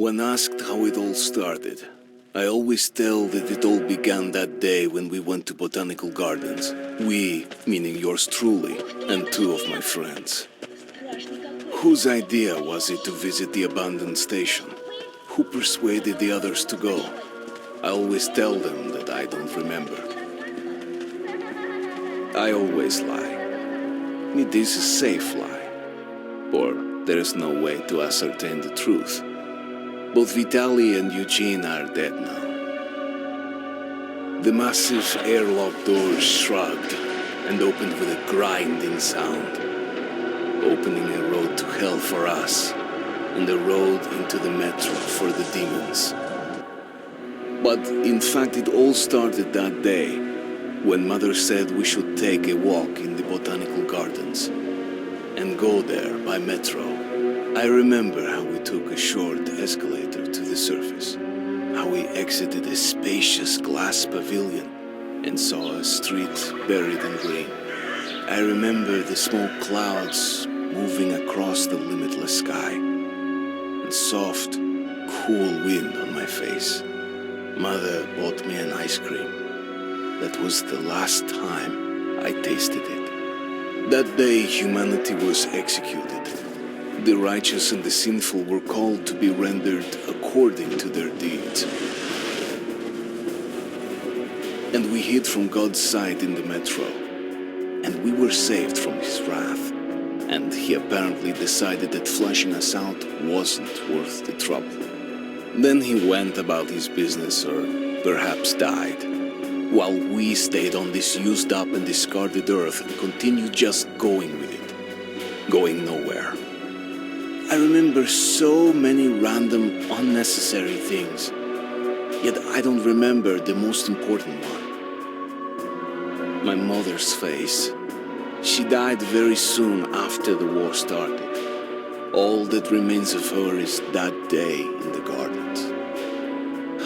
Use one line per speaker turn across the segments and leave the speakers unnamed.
When asked how it all started, I always tell that it all began that day when we went to botanical gardens. We, meaning yours truly, and two of my friends. Whose idea was it to visit the abandoned station? Who persuaded the others to go? I always tell them that I don't remember. I always lie. It is a safe lie, or there is no way to ascertain the truth. Both Vitaly and Eugene are dead now. The massive airlock doors shrugged and opened with a grinding sound, opening a road to hell for us and a road into the metro for the demons. But in fact, it all started that day when Mother said we should take a walk in the botanical gardens and go there by metro. I remember how we took a short escalator to the surface, how we exited a spacious glass pavilion and saw a street buried in green. I remember the smoke clouds moving across the limitless sky and soft, cool wind on my face. Mother bought me an ice cream. That was the last time I tasted it. That day, humanity was executed. The righteous and the sinful were called to be rendered according to their deeds. And we hid from God's sight in the metro, and we were saved from his wrath. And he apparently decided that flashing us out wasn't worth the trouble. Then he went about his business, or perhaps died, while we stayed on this used up and discarded earth and continued just going with it, going nowhere. I remember so many random, unnecessary things, yet I don't remember the most important one. My mother's face. She died very soon after the war started. All that remains of her is that day in the gardens.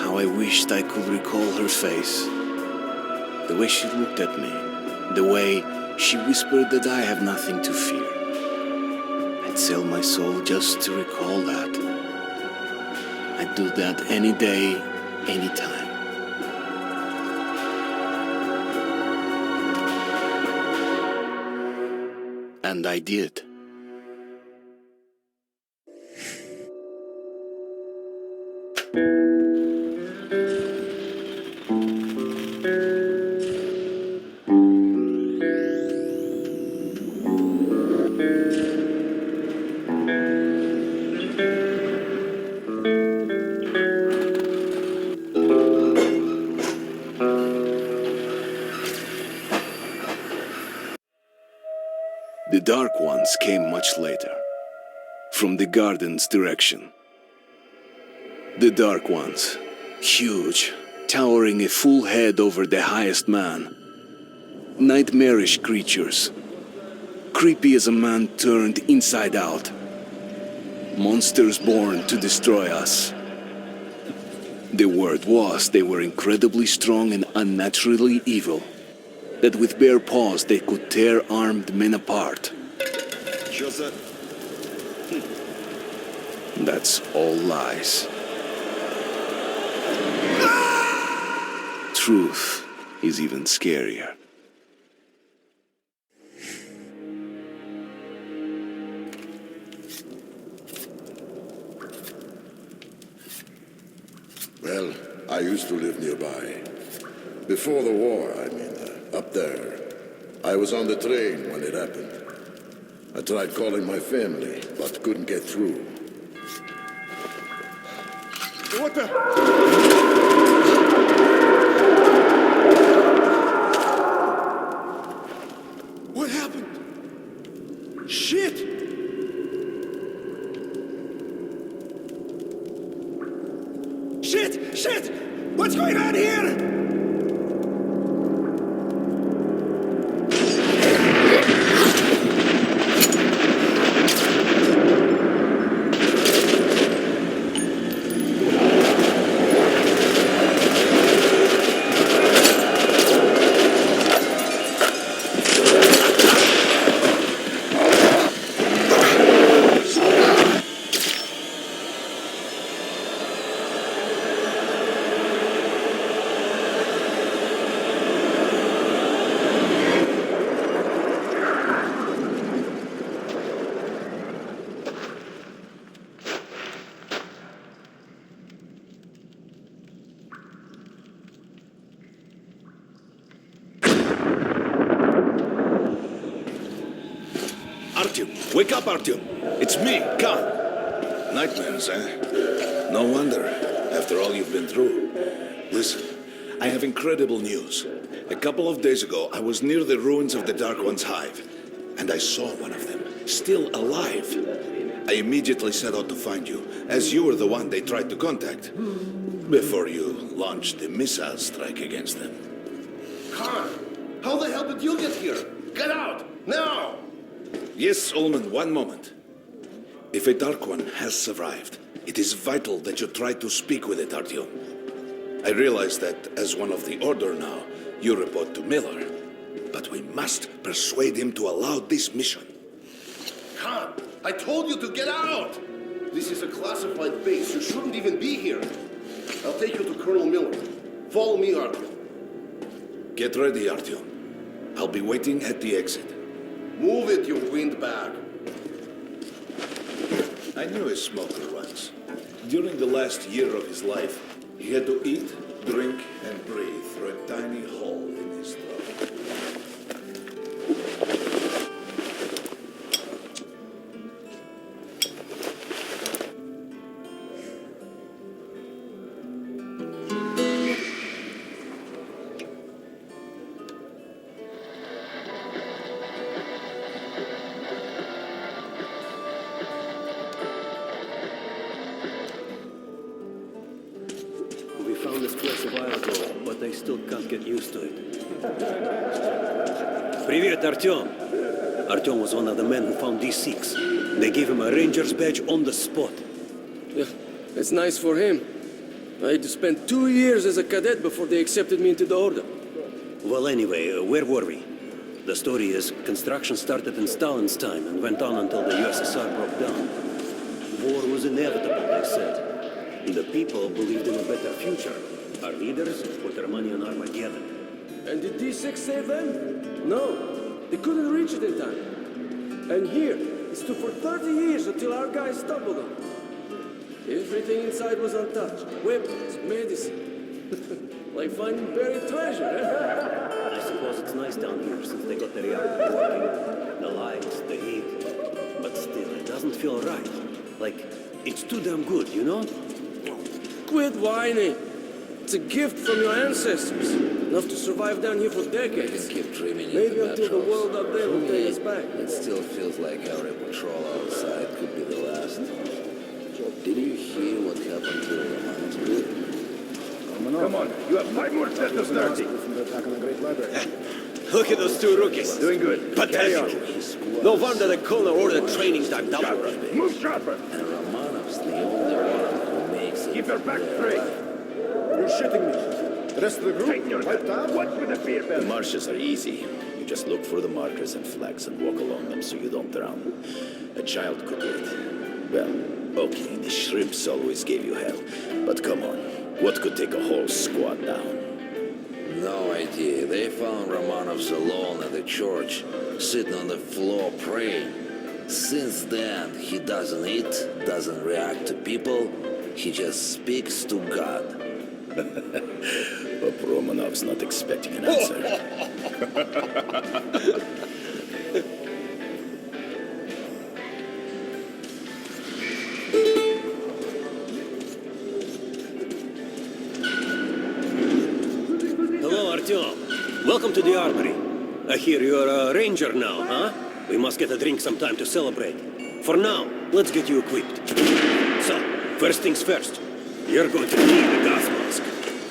How I wished I could recall her face. The way she looked at me. The way she whispered that I have nothing to fear. I'd sell my soul just to recall that. I'd do that any day, any time. And I did. The Dark Ones came much later, from the garden's direction. The Dark Ones, huge, towering a full head over the highest man. Nightmarish creatures, creepy as a man turned inside out. Monsters born to destroy us. The word was they were incredibly strong and unnaturally evil. That with bare paws they could tear armed men apart. That's all lies. Truth is even scarier.
Well, I used to live nearby. Before the war, up there. I was on the train when it happened. I tried calling my family, but couldn't get through.
What the? What happened? Shit! Shit! Shit! What's going on here?
Wake up, Artyom! It's me, Khan! Nightmares, eh? No wonder, after all you've been through. Listen, I have incredible news. A couple of days ago, I was near the ruins of the Dark One's hive, and I saw one of them, still alive. I immediately set out to find you, as you were the one they tried to contact, before you launched the missile strike against them.
Khan, how the hell did you get here? Get out, now!
Yes, Ullman, one moment. If a Dark One has survived, it is vital that you try to speak with it, Artyom. I realize that, as one of the Order now, you report to Miller. But we must persuade him to allow this mission.
Khan, I told you to get out! This is a classified base. You shouldn't even be here. I'll take you to Colonel Miller. Follow me, Artyom.
Get ready, Artyom. I'll be waiting at the exit.
Move it, you windbag.
I knew a smoker once. During the last year of his life, he had to eat, drink, and breathe through a tiny hole in his throat.
We found this place a while ago, but I still can't get used to it. Привет, Artyom. Artyom was one of the men who found these Sikhs. They gave him a ranger's badge on the spot.
Yeah, it's nice for him. I had to spend 2 years as a cadet before they accepted me into the Order.
Well, anyway, where were we? The story is, construction started in Stalin's time and went on until the USSR broke down. War was inevitable, they said. The people believed in a better future. Our leaders put their money on Armageddon.
And did D6 save them? No, they couldn't reach it in time. And here, it stood for 30 years until our guys stumbled on it. Everything inside was untouched. Weapons, medicine. Like finding buried treasure, eh?
I suppose it's nice down here since they got the reactor working. The lights, the heat. But still, it doesn't feel right. Like, it's too damn good, you know?
Quit whining. It's a gift from your ancestors. Enough to survive down here for decades.
Keep dreaming
Maybe
into
until the
metros.
world up there will take us back.
It still feels like every patrol outside could be the last. Did you hear what happened to the Romans?
Come on, you have 5 more sets of 30.
Look at those two rookies.
Doing good.
Pathetic. No wonder the colonel ordered training time double.
Move sharper.
And Romanov's the only one who makes it.
Keep your back straight.
You're shitting me. The rest of the group
Tighten your
wiped out?
Watch with the beer
The
belt.
marshes are easy. You just look for the markers and flags and walk along them so you don't drown. A child could do it. Well, okay, the shrimps always gave you hell. But come on, what could take a whole squad down?
No idea. They found Romanovs alone at the church, sitting on the floor praying. Since then, he doesn't eat, doesn't react to people. He just speaks to God.
But Romanov's not expecting an answer.
Hello, Artyom. Welcome to the armory. I hear you're a ranger now, huh? We must get a drink sometime to celebrate. For now, let's get you equipped. So, first things first. You're going to need a gas mask.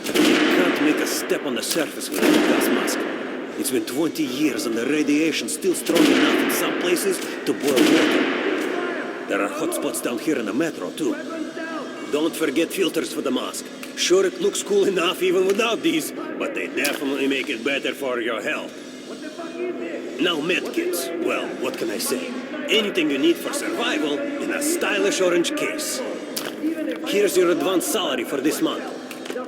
You can't make a step on the surface without a gas mask. It's been 20 years and the radiation's still strong enough in some places to boil water. There are hot spots down here in the metro, too. Don't forget filters for the mask. Sure, it looks cool enough even without these, but they definitely make it better for your health. Now medkits. Well, what can I say? Anything you need for survival in a stylish orange case. Here's your advance salary for this month.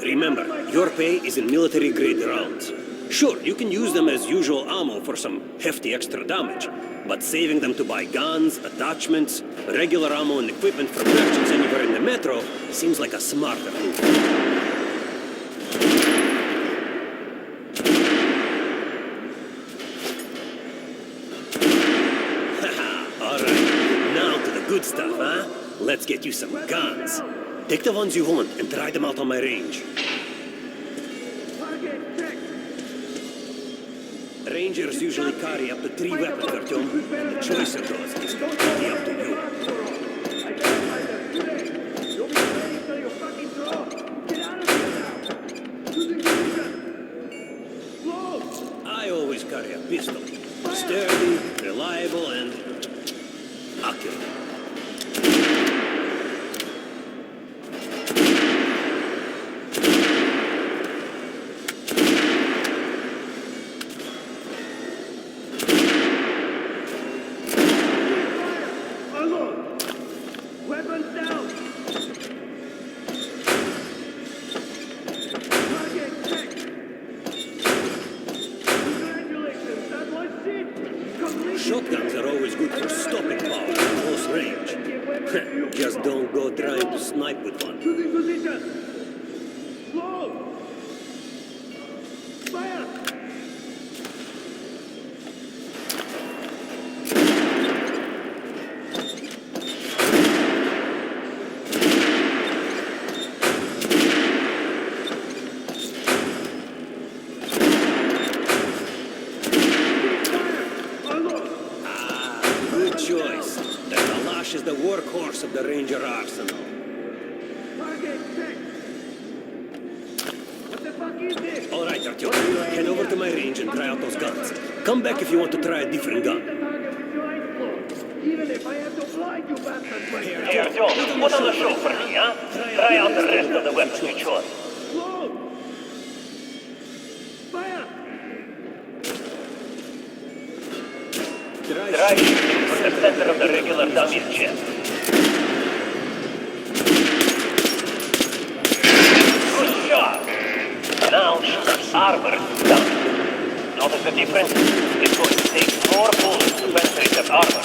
Remember, your pay is in military-grade rounds. Sure, you can use them as usual ammo for some hefty extra damage, but saving them to buy guns, attachments, regular ammo and equipment for merchants anywhere in the metro seems like a smarter move. Haha, all right. Good stuff, huh? Let's get you some guns. Take the ones you want and try them out on my range. Rangers usually carry up to 3 weapons, Artyom. The choice of those is completely up to you. I always carry a pistol. Sturdy, reliable, and accurate. Shotguns are always good for stopping power at close range. Just don't go trying to snipe with one. Good choice. The Kalash is the workhorse of the Ranger arsenal. All right, Artyom. Head over to my range and try out those guns. Come back if you want to try a different gun.
Hey, Artyom, put on the show for me, huh? Try out the rest of the weapons you chose. Try shooting for the center of the regular dummy's chest. Good job! Now shoot the armor dummy. Notice the difference? It's going to take more bullets to penetrate that armor.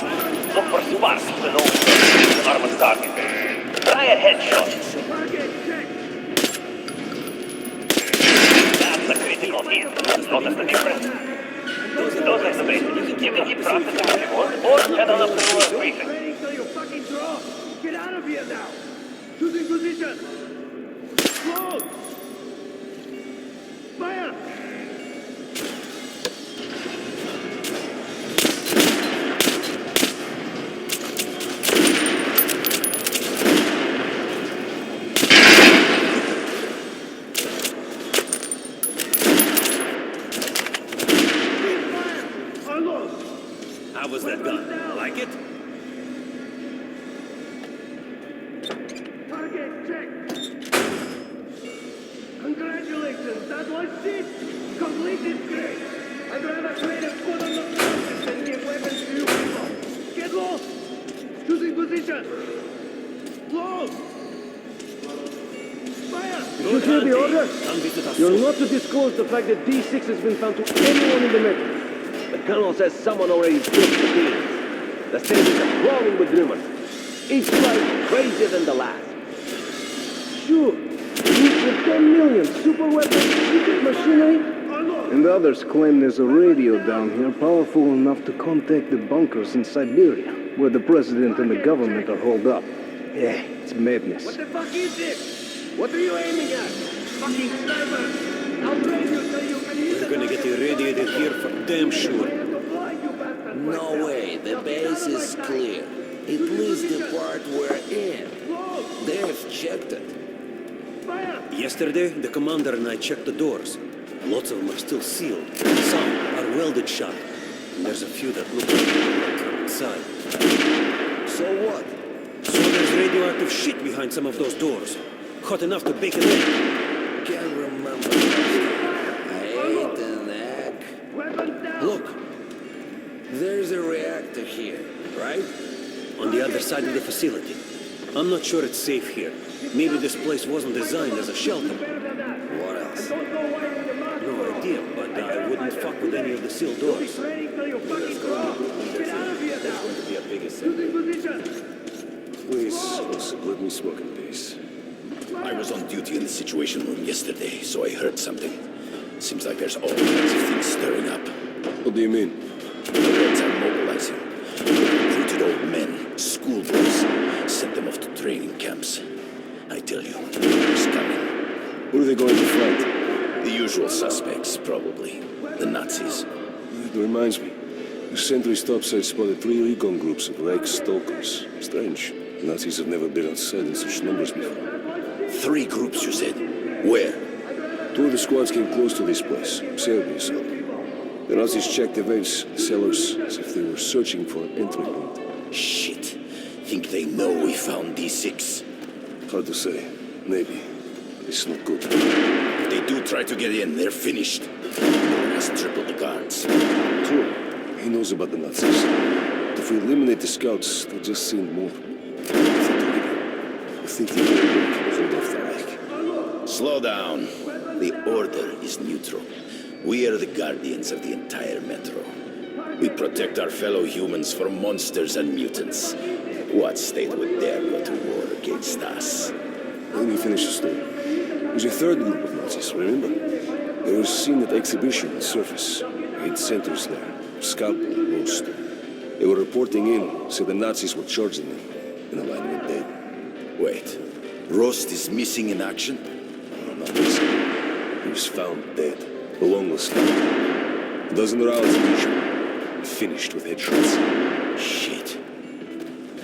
Look for sparks to know when the armor's target. Try a headshot. That's a critical hit. Notice the difference? Those are the basics. You can keep practicing if you want, or head on up to the briefing.
Get out of here now! Choosing position! Close! Fire!
How was that gun? Like it?
Target check! Congratulations, that was it! Completed great! I'd rather trade a foot on the forces than give weapons to you people! Get lost! Choosing position! Close! Fire!
You hear the order?
Come visit us
You're
soon.
not to disclose the fact that D6 has been found to anyone in the metro. The colonel says someone already took the team. The cities are crawling with rumors. Each flight crazier than the last. Sure, each with 10 million super weapons, secret machinery.
And others claim there's a radio down here powerful enough to contact the bunkers in Siberia, where the president and the government are holed up. Yeah, it's madness.
What the fuck is this? What are you aiming at? Fucking sniper! I'll train you so you can hit
We're gonna get irradiated here for damn sure.
No way, the base is clear. At least the part we're in. They've checked it.
Yesterday, the commander and I checked the doors. Lots of them are still sealed. Some are welded shut. And there's a few that look like they're from inside.
So what?
So there's radioactive shit behind some of those doors. Hot enough to bake an egg.
Can't remember. I ate an egg. Look, there's a reactor here, right?
On the other side of the facility. I'm not sure it's safe here. Maybe this place wasn't designed as a shelter.
What else?
No idea, but I wouldn't fuck with any of the sealed doors.
There's going to
Be a big assembly.
Please, let me smoke in peace.
I was on duty in the Situation Room yesterday, so I heard something. Seems like there's all kinds of things stirring up.
What do you mean?
The Reds are mobilizing. Recruited old men. Schoolboys. Sent them off to training camps. I tell you, it's coming.
Who are they going to fight?
The usual suspects, probably. The Nazis.
It reminds me. The sentry's topside spotted 3 recon groups of Reich stalkers. Strange. Nazis have never been outside in such numbers before.
3 groups, you said? Where?
2 of the squads came close to this place. Serbia, so. The Nazis checked the vents, cellars, as if they were searching for an entry point.
Shit. Think they know we found D6?
Hard to say. Maybe. But it's not good.
If they do try to get in, they're finished. Miller has tripled the guards.
True. He knows about the Nazis. But if we eliminate the scouts, they'll just send more. I think the order can hold off the Reich.
Slow down. The order is neutral. We are the guardians of the entire metro. We protect our fellow humans from monsters and mutants. What state would dare go to war against us?
Let me finish the story. There's a 3rd group of Nazis, remember? They were seen at exhibition on surface. 8 centers there. Scalp and roast. They were reporting in, said the Nazis were charging them. And the line went dead.
Wait. Rost is missing in action?
No, not missing. He was found dead. Along with Scalp. A dozen rounds each. Finished with headshots.
Shit.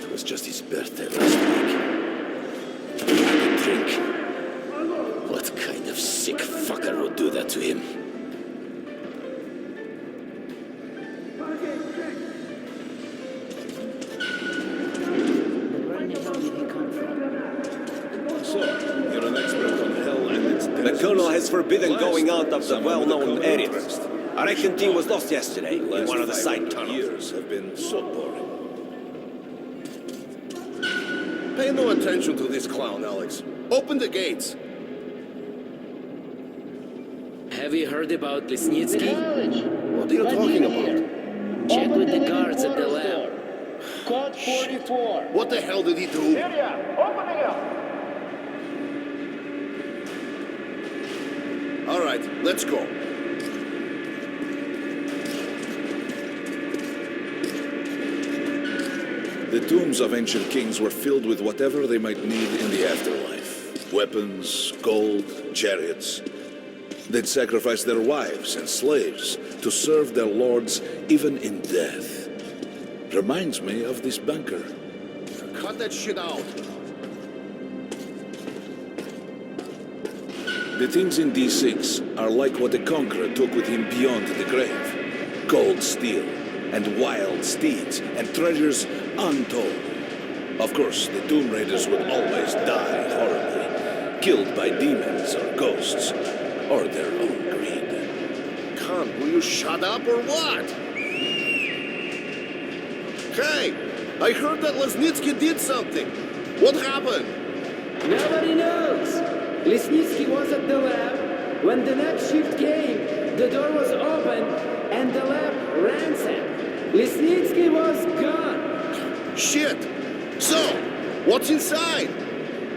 It was just his birthday last week. He had a drink. What kind of sick fucker would do that to him? So, you're an expert on hell and its
The Colonel has forbidden going out of the well-known areas.
areas.
Our action team was lost yesterday in one of the side tunnels.
Years have been so boring.
Pay no attention to this clown, Alex. Open the gates.
Have you heard about Lesnitsky?
What are you talking about?
Check with the guards at the lab.
Code 44.
What the hell did he do?
Area, opening up.
All right, let's go.
The tombs of ancient kings were filled with whatever they might need in the afterlife. Weapons, gold, chariots. They'd sacrifice their wives and slaves to serve their lords even in death. Reminds me of this bunker.
Cut that shit out.
The things in D6 are like what the Conqueror took with him beyond the grave. Gold steel, and wild steeds, and treasures untold. Of course, the Tomb Raiders would always die horribly, killed by demons or ghosts, or their own greed.
Khan, will you shut up or what? Hey, I heard that Lesnitsky did something. What happened?
Nobody knows. Lesnitsky was at the lab. When the next shift came, the door was open and the lab ransacked. Lesnitsky was gone.
Shit! So, what's inside?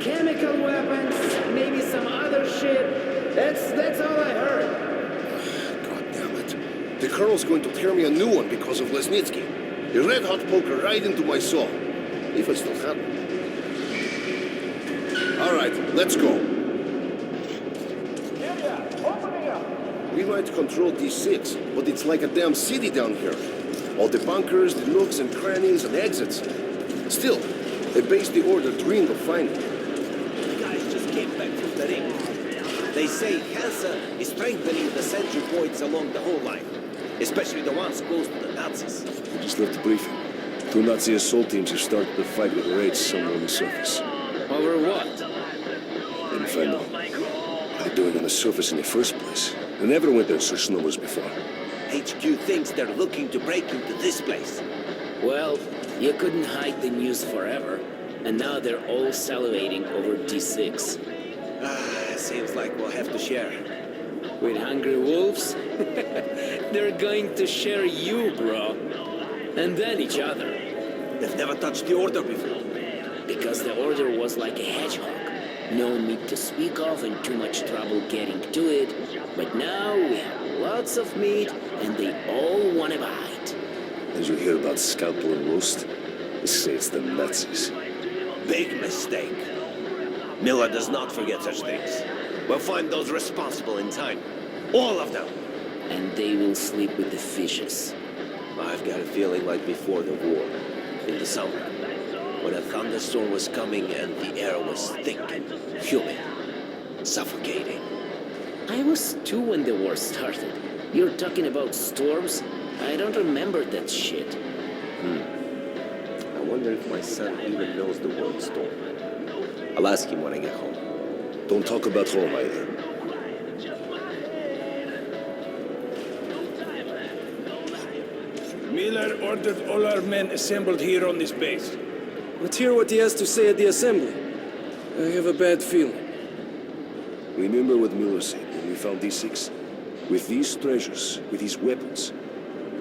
Chemical weapons, maybe some other shit. That's all I heard.
God damn it. The Colonel's going to tear me a new one because of Lesnitsky. A red-hot poker right into my soul. If I still have it. All right, let's go. We might control D6, but it's like a damn city down here. All the bunkers, the nooks and crannies and exits. Still, a base the Order dreamed of finding.
The guys just came back from the ring. They say Hansa is strengthening the sentry points along the whole line, especially the ones close to the Nazis.
We just left the briefing. 2 Nazi assault teams have started the fight with raids somewhere on the surface.
Over what?
Didn't find out. What are they doing on the surface in the first place? They never went there in such numbers before.
HQ thinks they're looking to break into this place.
Well, you couldn't hide the news forever. And now they're all salivating over D6.
Seems like we'll have to share.
With hungry wolves? They're going to share you, bro. And then each other.
They've never touched the Order before.
Because the Order was like a hedgehog. No meat to speak of and too much trouble getting to it. But now we have lots of meat and they all want to bite.
Did you hear about Scalpel and Roast? Say it's the Nazis.
Big mistake. Miller does not forget such things. We'll find those responsible in time. All of them.
And they will sleep with the fishes.
I've got a feeling like before the war, in the summer, when a thunderstorm was coming and the air was thick and humid, suffocating.
I was 2 when the war started. You're talking about storms? I don't remember that shit.
I wonder if my son even knows the word storm. I'll ask him when I get home. Don't talk about home either.
Miller ordered all our men assembled here on this base.
Let's hear what he has to say at the assembly. I have a bad feeling.
Remember what Miller said when we found these 6? With these treasures, with these weapons,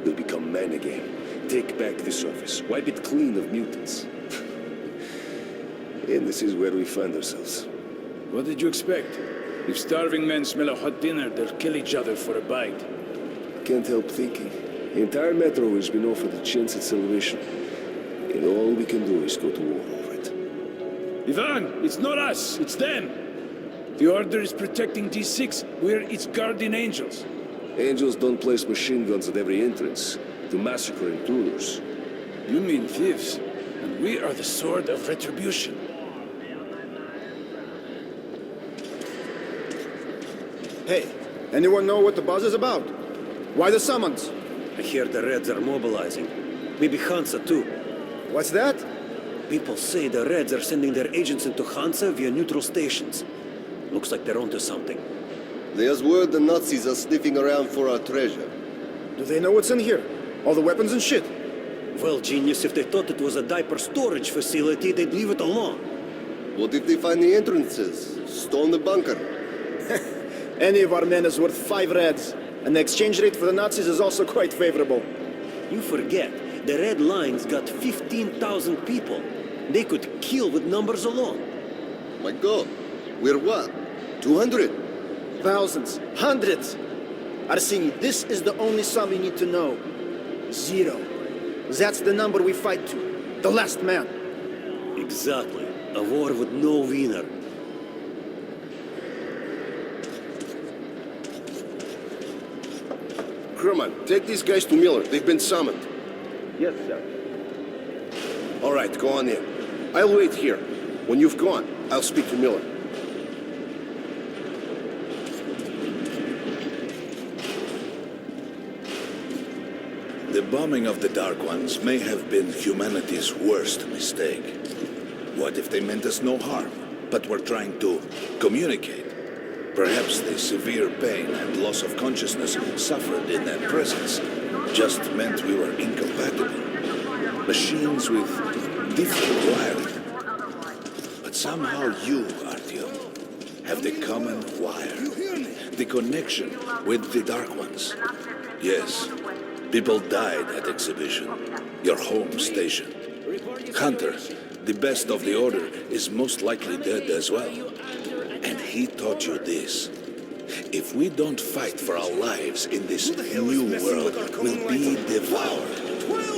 we'll become men again. Take back the surface, wipe it clean of mutants. And this is where we find ourselves.
What did you expect? If starving men smell a hot dinner, they'll kill each other for a bite.
Can't help thinking. The entire metro has been offered a chance at salvation. And all we can do is go to war over it.
Ivan, it's not us, it's them. The Order is protecting D6. We're its guardian angels.
Angels don't place machine guns at every entrance to massacre intruders.
You mean thieves, and we are the sword of retribution.
Hey, anyone know what the buzz is about? Why the summons?
I hear the Reds are mobilizing. Maybe Hansa too.
What's that?
People say the Reds are sending their agents into Hansa via neutral stations. Looks like they're onto something.
There's word the Nazis are sniffing around for our treasure.
Do they know what's in here? All the weapons and shit?
Well, genius, if they thought it was a diaper storage facility, they'd leave it alone.
What if they find the entrances? Storm the bunker?
Any of our men is worth 5 Reds, and the exchange rate for the Nazis is also quite favorable.
You forget, the Red Line's got 15,000 people. They could kill with numbers alone.
My God, we're what? 200?
Thousands, hundreds. Arsene, this is the only sum you need to know. 0. That's the number we fight to. The last man.
Exactly. A war with no winner.
Crewman, take these guys to Miller. They've been summoned.
Yes, sir.
All right, go on in. I'll wait here. When you've gone, I'll speak to Miller.
The bombing of the Dark Ones may have been humanity's worst mistake. What if they meant us no harm, but were trying to communicate? Perhaps the severe pain and loss of consciousness suffered in their presence just meant we were incompatible. Machines with different wiring. But somehow you, Artyom, have the common wire. The connection with the Dark Ones. Yes, people died at Exhibition, your home station. Hunter, the best of the Order, is most likely dead as well. And he taught you this. If we don't fight for our lives in this new world, we'll be devoured.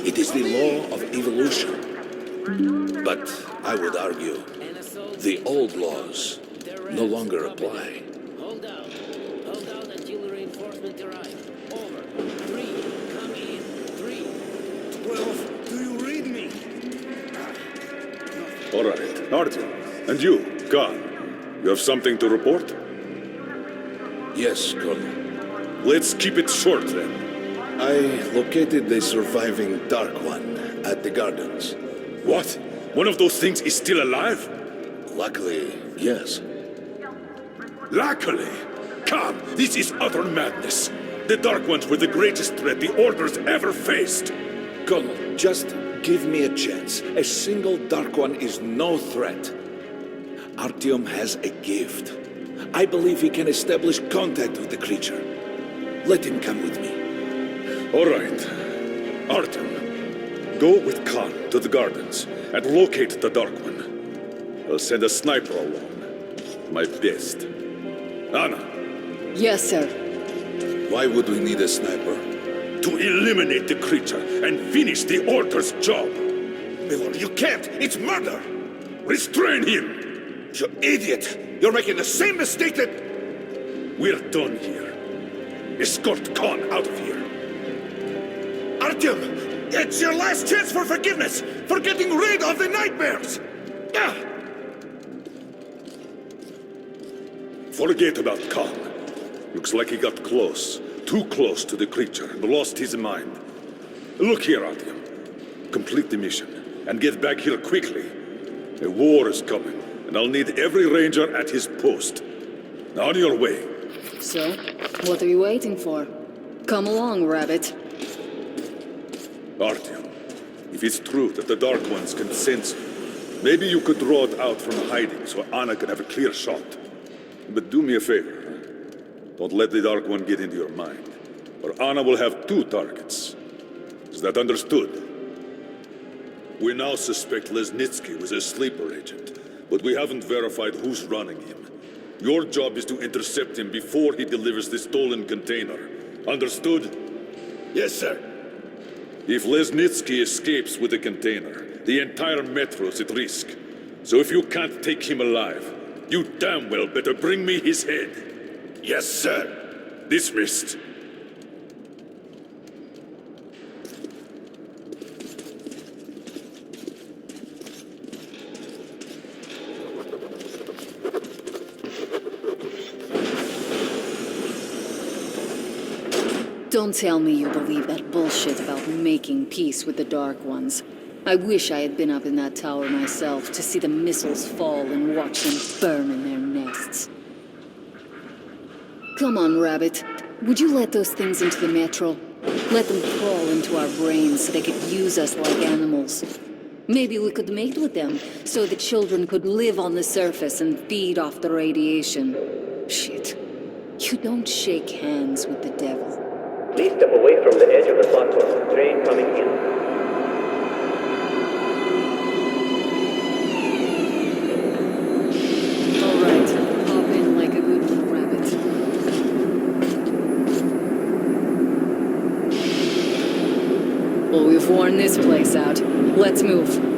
It is the law of evolution. But I would argue, the old laws no longer apply.
Hold out. Hold out until reinforcements arrive. Over. 3. Come in. 3.
12. Do you read me?
All right. Artyom. And you, Khan. You have something to report?
Yes, Colonel.
Let's keep it short, then.
I located the surviving Dark One at the Gardens.
What? One of those things is still alive?
Luckily, yes.
Luckily? Come, this is utter madness. The Dark Ones were the greatest threat the Order's ever faced.
Colonel, just give me a chance. A single Dark One is no threat. Artyom has a gift. I believe he can establish contact with the creature. Let him come with me.
All right. Artyom, go with Khan to the Gardens and locate the Dark One. I'll send a sniper along. My best. Anna.
Yes, sir.
Why would we need a sniper?
To eliminate the creature and finish the Order's job. Miller, you can't! It's murder! Restrain him! You idiot! You're making the same mistake that... We're done here. Escort Khan out of here. Artyom! It's your last chance for forgiveness! For getting rid of the nightmares! Forget about Khan. Looks like he got close. Too close to the creature and lost his mind. Look here, Artyom. Complete the mission and get back here quickly. A war is coming, and I'll need every ranger at his post. On your way.
So, what are you waiting for? Come along, Rabbit.
Artyom, if it's true that the Dark Ones can sense you, maybe you could draw it out from hiding so Anna can have a clear shot. But do me a favor. Don't let the Dark One get into your mind, or Anna will have 2 targets. Is that understood? We now suspect Lesnitsky was a sleeper agent, but we haven't verified who's running him. Your job is to intercept him before he delivers the stolen container. Understood? Yes, sir. If Lesnitsky escapes with the container, the entire metro's at risk. So if you can't take him alive, you damn well better bring me his head. Yes, sir. Dismissed.
Don't tell me you believe that bullshit about making peace with the Dark Ones. I wish I had been up in that tower myself to see the missiles fall and watch them burn in their nests. Come on, Rabbit. Would you let those things into the metro? Let them crawl into our brains so they could use us like animals. Maybe we could mate with them, so the children could live on the surface and feed off the radiation. Shit. You don't shake hands with the devil.
Please step away from the edge of the platform. Train coming in.
Alright, hop in like a good little rabbit. Well, we've worn this place out. Let's move.